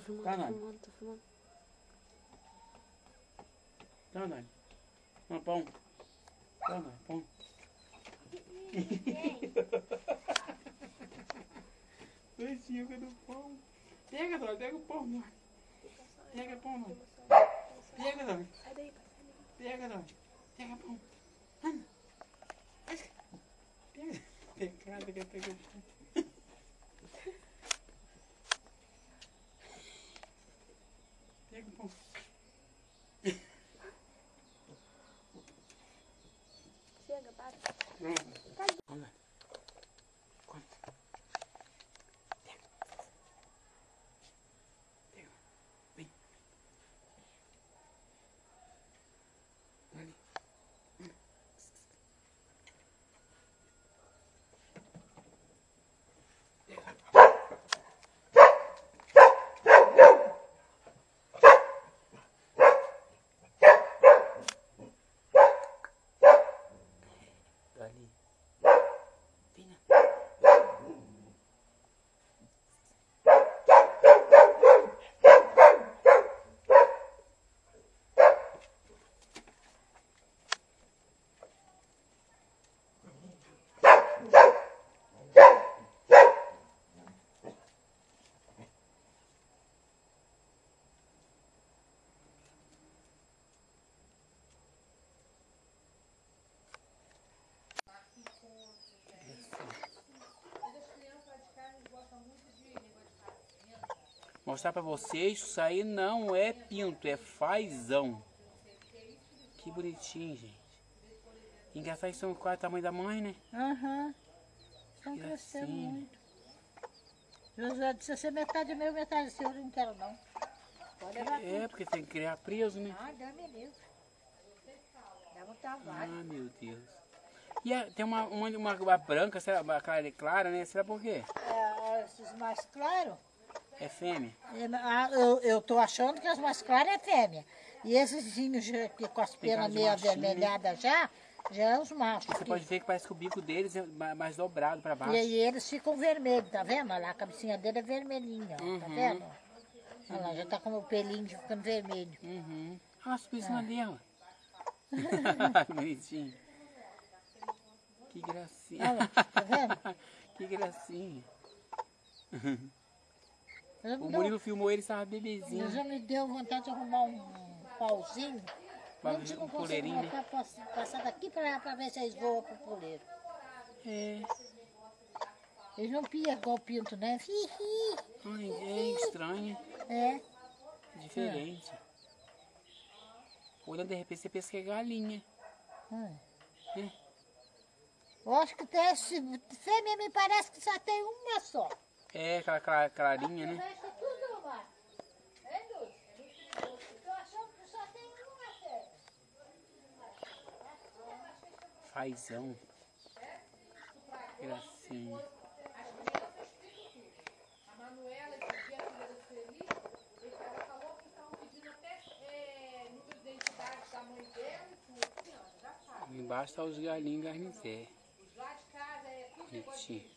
filmando, Tá, tô Nani. filmando, tô filmando. Tá, Nani. Não, pão. Tá, Nani, pão. Beijinho do pão. Pega, Dói, pega o pão, Dói. Pega o pão, Dói. Pega, Dói. Pega, Dói. Pega o pão. Anda. Pega. Pecado que pega o pão. Pega o pão. Chega, para. Vamos lá. Pega. Vem. Ali. Ali. Vem. Mostrar pra vocês, isso aí não é pinto, é fazão. Que bonitinho, gente. Engraçado que são quase o tamanho da mãe, né? Aham. Estão crescendo Gracinha. muito. José disse ser metade meu, metade seu, eu não quero não. Pode levar tudo. É, porque tem que criar preso, né? Ah, dá-me Deus. Dá muito Ah, trabalho. meu Deus. E tem uma branca, será, uma clara, né? Será por quê? Esses mais claros, É fêmea? eu tô achando que as mais claras é fêmea. E esses já, que com as Tem cara penas de meio machinho, avermelhadas já é os machos. Você pode ver que parece que o bico deles é mais dobrado pra E baixo. aí eles ficam vermelhos, tá vendo? Olha lá, a cabecinha dele é vermelhinha, ó, tá vendo? Olha lá, já tá com o pelinho ficando vermelho. Uhum. Ah, subiu em cima dela. Que bonitinho. Que gracinha. Olha lá, tá vendo? Que gracinha. Já O me Murilo filmou ele, estava bebezinho. já me deu vontade de arrumar um pauzinho. A gente não Um consegue puleirinho, né? passar daqui pra lá pra ver se eles voam pro puleiro. É. Eles não piam igual o pinto, né? Ai, é estranho. É. Diferente. Olhando de repente você pensa que é galinha. É. Eu acho que tem esse fêmea, me parece que só tem uma só. É, aquela clarinha, né? Parece tudo lá. É, Lúcia? Eu tô achando que só tem uma fêmea. Fazão. Gracinha. A Manuela, esse dia, a filha da Sueli, ela falou que estão pedindo até número de identidade da mãe dela e tudo. Assim, ó, já sabe. Embaixo tá os galinhos garnizé. Lá de casa é tudo negócio de Bonitinho.